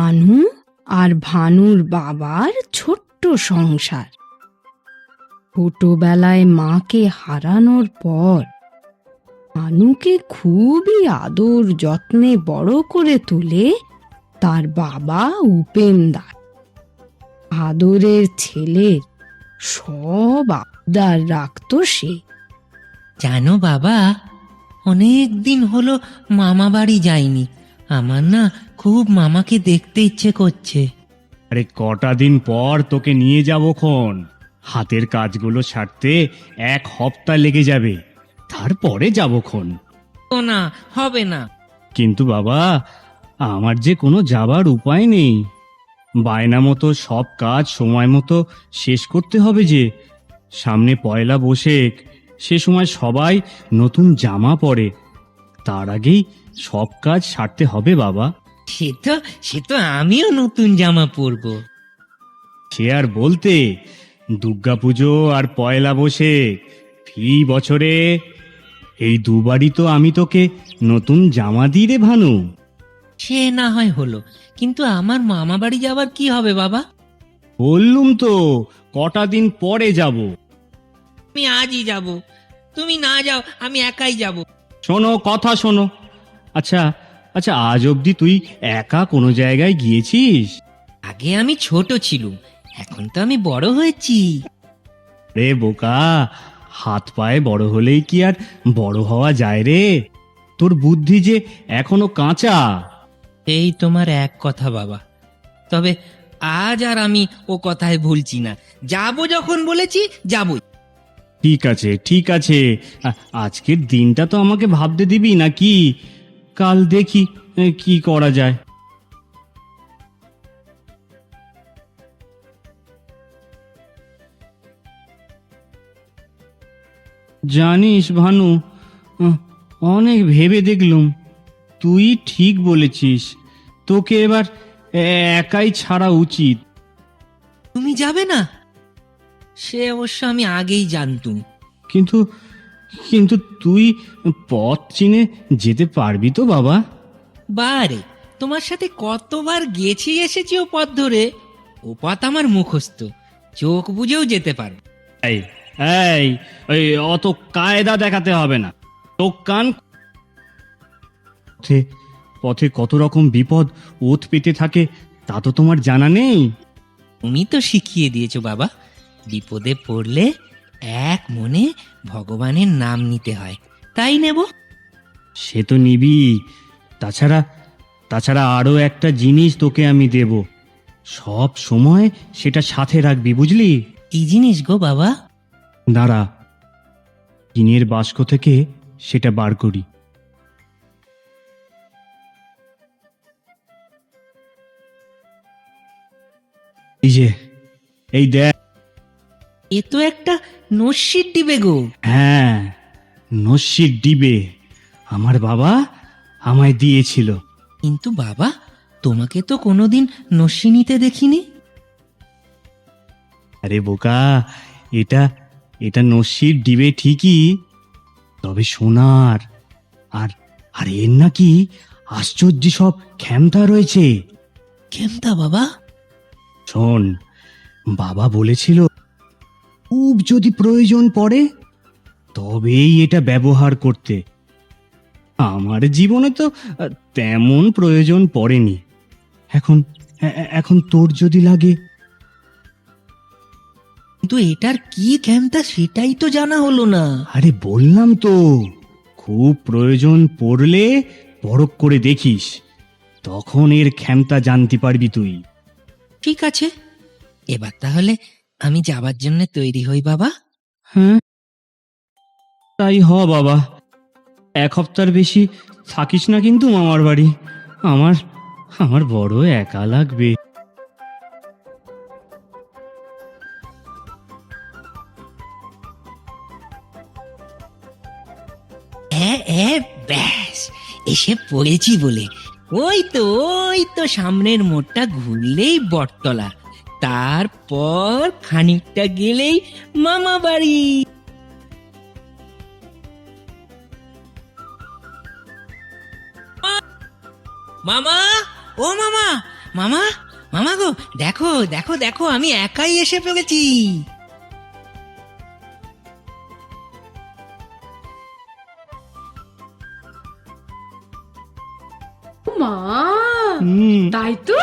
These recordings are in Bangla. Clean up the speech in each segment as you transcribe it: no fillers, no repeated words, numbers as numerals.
ভানু আর ভানুর বাবার ছোট্ট সংসার। ছোটবেলায় মাকে হারানোর পর ভানুকে খুবই আদর যত্নে বড় করে তোলে তার বাবা উপেনদার। আদরের ছেলের সব আবদার রাখত সে। জানো বাবা, অনেক দিন হলো মামা বাড়ি যাইনি। আমার না খুব মামাকে দেখতে ইচ্ছে করছে। আরে কটা দিন পর তোকে নিয়ে যাবক্ষণ। হাতের কাজগুলো ছাড়তে 1 সপ্তাহ লেগে যাবে, তারপরে যাবক্ষণ। তো না, হবে না। কিন্তু বাবা, আমার যে কোনো যাবার উপায় নেই। বায়না মতো সব কাজ সময় মতো শেষ করতে হবে যে। সামনে পয়লা বৈশাখ, সে সময় সবাই নতুন জামা পরে। তার আগেই সব কাজ সারতে হবে বাবা। সে তো আমিও নতুন জামা পরবো। সে আর বলতে, দুর্গাপুজো আর পয়লা বৈশাখ ফি বছরে, এই দুবারই তো আমি তোকে নতুন জামা দিই রে ভানু। সে না হয় হলো, কিন্তু আমার মামা বাড়ি যাবার কি হবে বাবা? বললুম তো কটা দিন পরে যাব। আমি আজই যাব। তুমি না যাও, আমি একাই যাব। শোনো, কথা শোনো। আচ্ছা আচ্ছা, আজ অবধি তুই একা কোনো জায়গায় গিয়েছিস? আগে আমি ছোট ছিলুম, এখন তো আমি বড় হয়েছি। রে বোকা, হাত পায়ে বড় হলেই কি আর বড় হওয়া যায় রে? তোর বুদ্ধি যে এখনো কাঁচা। এই তোমার এক কথা বাবা। তবে আজ আর আমি ও কথায় ভুলছি না। যাবো যখন বলেছি যাবই। ঠিক আছে ঠিক আছে, আজকের দিনটা তো আমাকে ভাবতে দিবি নাকি? কাল দেখি কি করা যায়। জানিস ভানু, অনেক ভেবে দেখলুম, তুই ঠিক বলেছিস। তোকে এবার একাই ছাড়া উচিত। তুমি যাবে না? সে অবশ্য আমি আগেই জানতুম। কিন্তু কিন্তু তুই পথ চিনে যেতে পারবি তো বাবা? বারে, তোমার সাথে কতবার গেছি এসেছি ও পথ ধরে। ও পথ আমার মুখস্থ, চোখ বুঝেও যেতে পারো। এই এই ওই অত কায়দা দেখাতে হবে না। চোখ কান। পথে পথে কত রকম বিপদ ওত পেতে থাকে তা তো তোমার জানা নেই। তুমি তো শিখিয়ে দিয়েছো বাবা। বিপদে পড়লে এক মনে ভগবানের নাম নিতে হয়, তাই নেব। সে তো নিবি। তাছাড়া তাছাড়া আরো একটা জিনিস তোকে আমি দেব, সব সময় সেটা সাথে রাখবি, বুঝলি? কি জিনিস গো বাবা? দাঁড়া, টিনের বাস্ক থেকে সেটা বার করি। এই যে, এই দেখ। এ তো একটা নস্যির ডিবে গো। হ্যাঁ, নস্যির ডিবে আমার বাবা আমায় দিয়েছিল। কিন্তু বাবা, তোমাকে তো কোনোদিন নস্যি নিতে দেখিনি। আরে বোকা, এটা এটা নস্যির ডিবে ঠিকই, তবে সোনার। আর আর এর নাকি আশ্চর্য সব ক্ষমতা রয়েছে। কেমতা বাবা? শোন, বাবা বলেছিল খুব যদি প্রয়োজন পড়ে তবেই এটা ব্যবহার করতে। আমার জীবনে তো তেমন প্রয়োজন পড়েনি। এখন এখন তোর যদি লাগে। কিন্তু এটার কি কেমতা সেটাই তো জানা হলো না। আরে বললাম তো, খুব প্রয়োজন পড়লে পরখ করে দেখিস, তখন এর ক্ষমতা জানতে পারবি তুই। ঠিক আছে, এবার তাহলে আমি যাবার জন্য তৈরি হই বাবা। হ্যাঁ, তাই হ বাবা। 1 সপ্তাহের বেশি থাকিস না কিন্তু মামার বাড়ি। আমার আমার বড় একা লাগবে। ব্যাস, এসে পড়েছি বলে। ওই তো সামনের মোড়টা ঘুরলেই বটতলা, তারপর খানিকটা গেলেই মামা বাড়ি। মামা, ও মামা, মামা, মামা গো, দেখো দেখো দেখো, আমি একাই এসে পড়েছি। মা, হুম, তাই তো,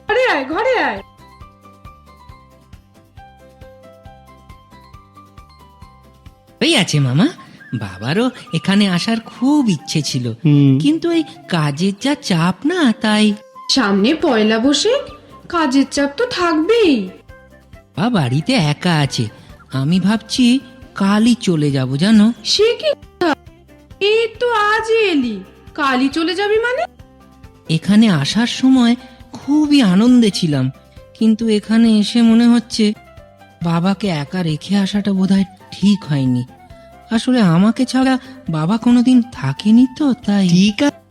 ঘরে আয়, ঘরে আয়। এই আছে মামা, বাবারও এখানে আসার খুব ইচ্ছে ছিল, হুম। কিন্তু এই কাজের যা চাপ না, তাই। সামনে পয়লা বৈশাখ, কাজের চাপ তো থাকবেই। বা বাড়িতে একা আছে, আমি ভাবছি কালই চলে যাব জানো। সে কি কথা? এই তো আজই এলি, কালই চলে যাবি মানে? এখানে আসার সময় খুবই আনন্দে ছিলাম, কিন্তু এখানে এসে মনে হচ্ছে বাবাকে একা রেখে আসাটা বোধহয় ঠিক হয়নি। আসলে আমাকে ছাড়া বাবা কোনোদিন থাকেনি তো, তাই। ঠিক আছে।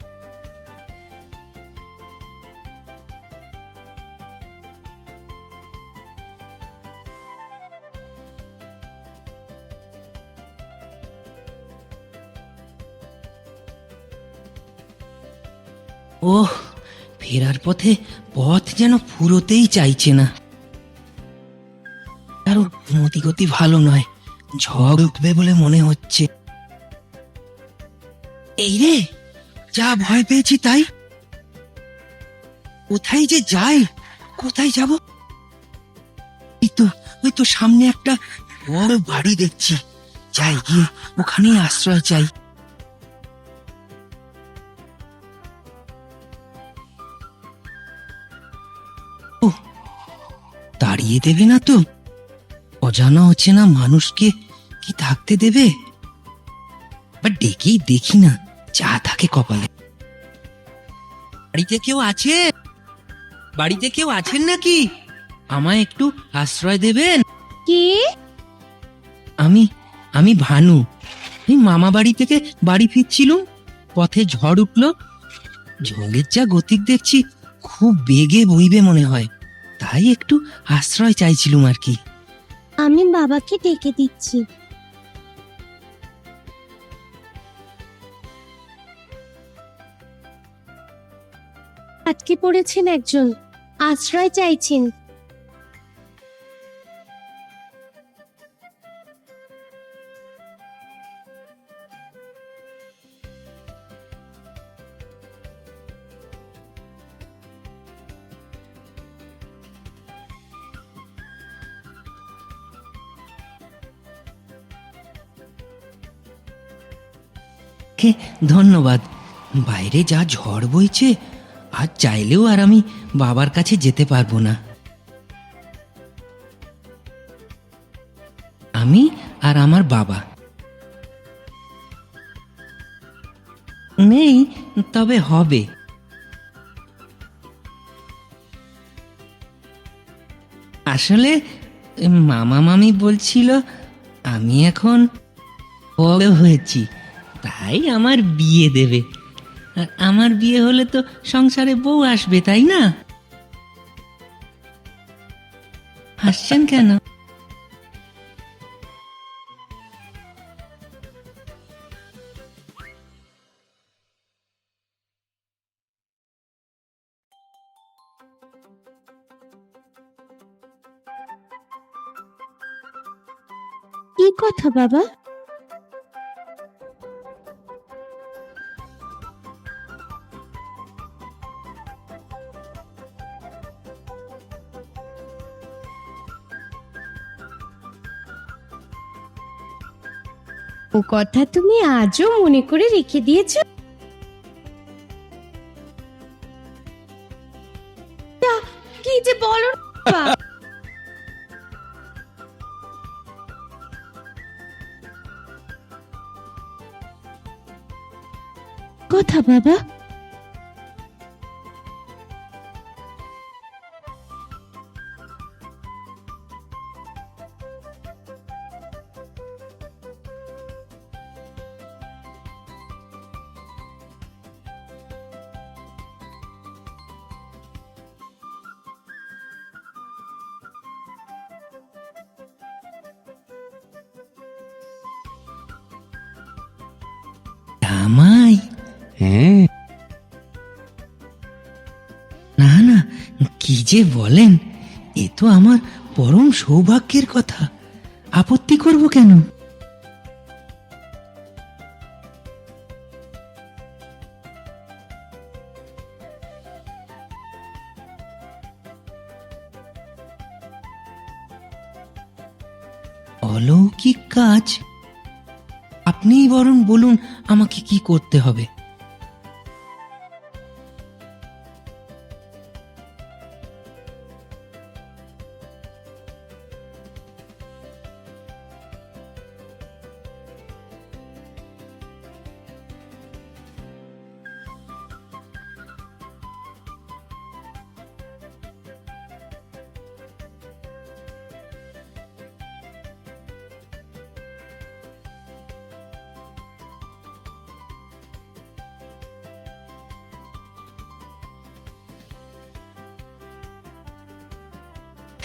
ওহ, ফেরার পথে পথ যেন ফুরোতেই চাইছে না। কারো মতিগতি ভালো নয়, ঝড় উঠবে বলে মনে হচ্ছে। এই রে, যা ভয় পেয়েছি তাই। কোথায় যে যাই, কোথায় যাব? ওই তো সামনে একটা বড় বাড়ি দেখছি, যাই গিয়ে ওখানেই আশ্রয় চাই। ও, তাড়িয়ে দেবে না তো? অজানা অচেনা মানুষকে কি থাকতে দেবে? বা ডেকেই দেখি না, যা থাকে কপালে। বাড়িতে কেউ আছে? বাড়িতে কেউ আছেন নাকি? আমায় একটু আশ্রয় দেবেন? কে? আমি ভানু। এই মামা বাড়ি থেকে বাড়ি ফিরছিলুম, পথে ঝড় উঠলো। ঝড়ের যা গতিক দেখছি, খুব বেগে বইবে মনে হয়, তাই একটু আশ্রয় চাইছিলুম আর কি। আমি বাবাকে ডেকে দিচ্ছি। আটকে পড়েছেন একজন, আশ্রয় চাইছেন। কে ধন্যবাদ। বাইরে যা ঝড় বইছে, আজ চাইলেও আর আমি বাবার কাছে যেতে পারবো না। আমি আর আমার বাবা নেই, তবে হবে। আসলে মামা মামি বলছিল আমি এখন বড় হয়েছি, তাই আমার বিয়ে দেবে। আর আমার বিয়ে হলে তো সংসারে বউ আসবে, তাই না? হাসছেন কেন? কি কথা বাবা? ও কথা তুমি আজও মনে করে রেখে দিয়েছো? কি যে বলো না বাবা। কথা বাবা, জামাই, হ্যাঁ, না না, কি যে বলেন, এ তো আমার পরম সৌভাগ্যের কথা। আপত্তি করব কেন? অলৌকিক কাজ? আপনিই বরং বলুন আমাকে কি করতে হবে।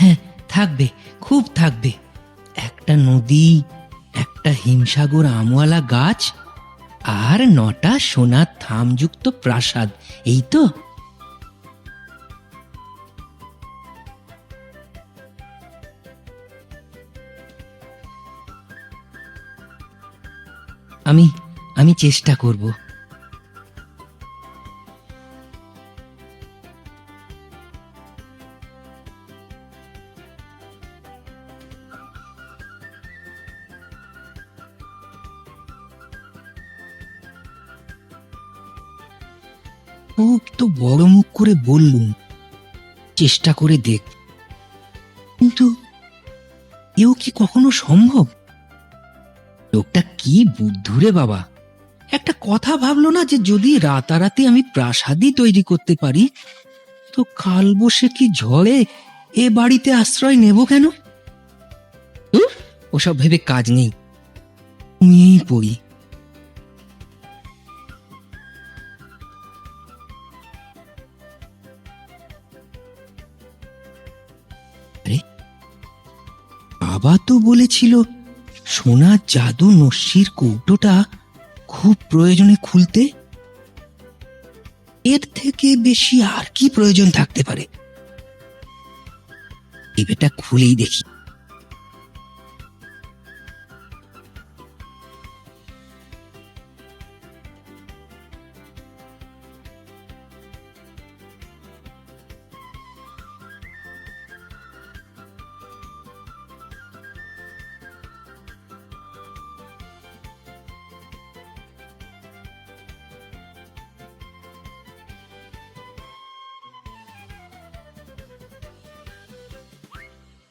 হ্যাঁ, থাকবে, খুব থাকবে। একটা নদী, একটা হিমসাগর আমওয়ালা গাছ, আর 9টা সোনার থামযুক্ত প্রাসাদ, এই তো। আমি আমি চেষ্টা করব। ও তো বড় মুখ করে বললুম চেষ্টা করে দেখ, কিন্তু এও কি কখনো সম্ভব? লোকটা কি বুদ্ধুরে বাবা! একটা কথা ভাবলো না যে যদি রাতারাতি আমি প্রাসাদই তৈরি করতে পারি, তো কালবৈশাখী ঝড়ে এ বাড়িতে আশ্রয় নেব কেন? উফ, ওসব ভেবে কাজ নেই, ঘুমিয়েই পড়ি। আরে, বাবা তো বলেছিল সোনার জাদু নস্যির কৌটোটা খুব প্রয়োজনে খুলতে। এর থেকে বেশি আর কি প্রয়োজন থাকতে পারে? এটা খুলেই দেখি।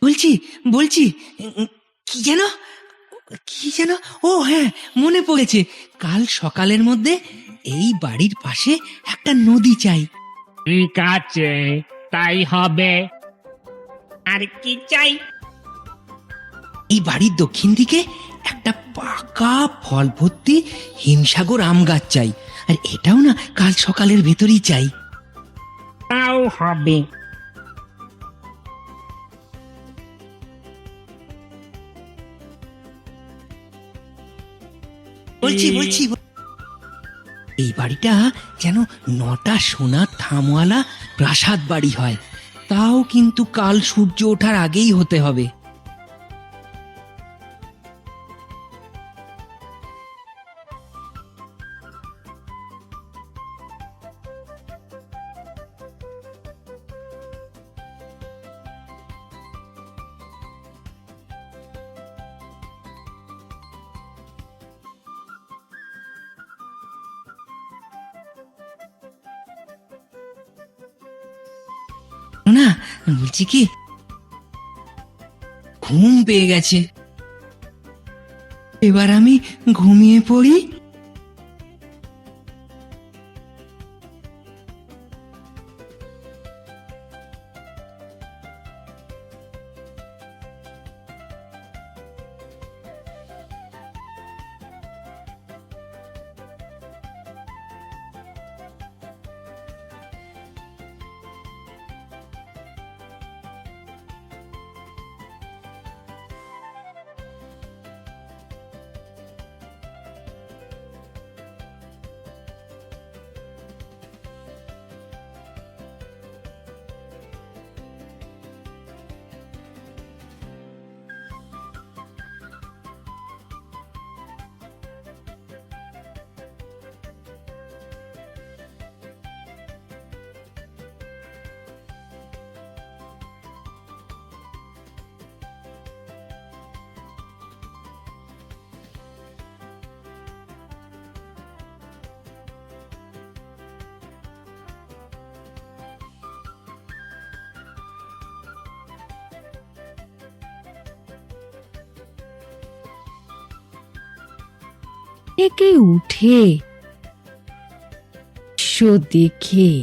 বলছি বলছি কি যেন, কি যেন, ও হ্যাঁ, মনে পড়েছে। কাল সকালের মধ্যে এই বাড়ির পাশে একটা নদী চাই। ঠিক আছে, তাই হবে। আর কি চাই? এই বাড়ির দক্ষিণ দিকে একটা পাকা ফল ভর্তি হিমসাগর আম গাছ চাই, আর এটাও না কাল সকালের ভেতরই চাই। তাও হবে। বলছি বলছি এই বাড়িটা যেন 9টা সোনার থামওয়ালা প্রাসাদ বাড়ি হয়, তাও কিন্তু কাল সূর্য ওঠার আগেই হতে হবে। না, বলছি কি, ঘুম পেয়ে গেছে, এবার আমি ঘুমিয়ে পড়ি। থেকে উঠে দৃশ্য দেখে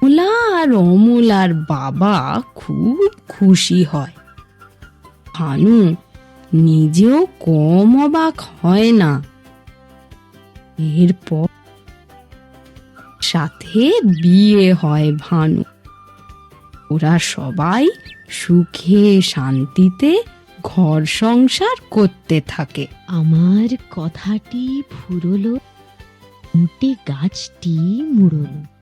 অমলা আর অমলার বাবা খুব খুশি হয়। ভানু নিজেও কম অবাক হয় না। এরপর সাথে বিয়ে হয় ভানু। ওরা সবাই সুখে শান্তিতে ঘর সংসার করতে থাকে। আমার কথাটি ফুরলো, মোটে গাছটি মুড়লো।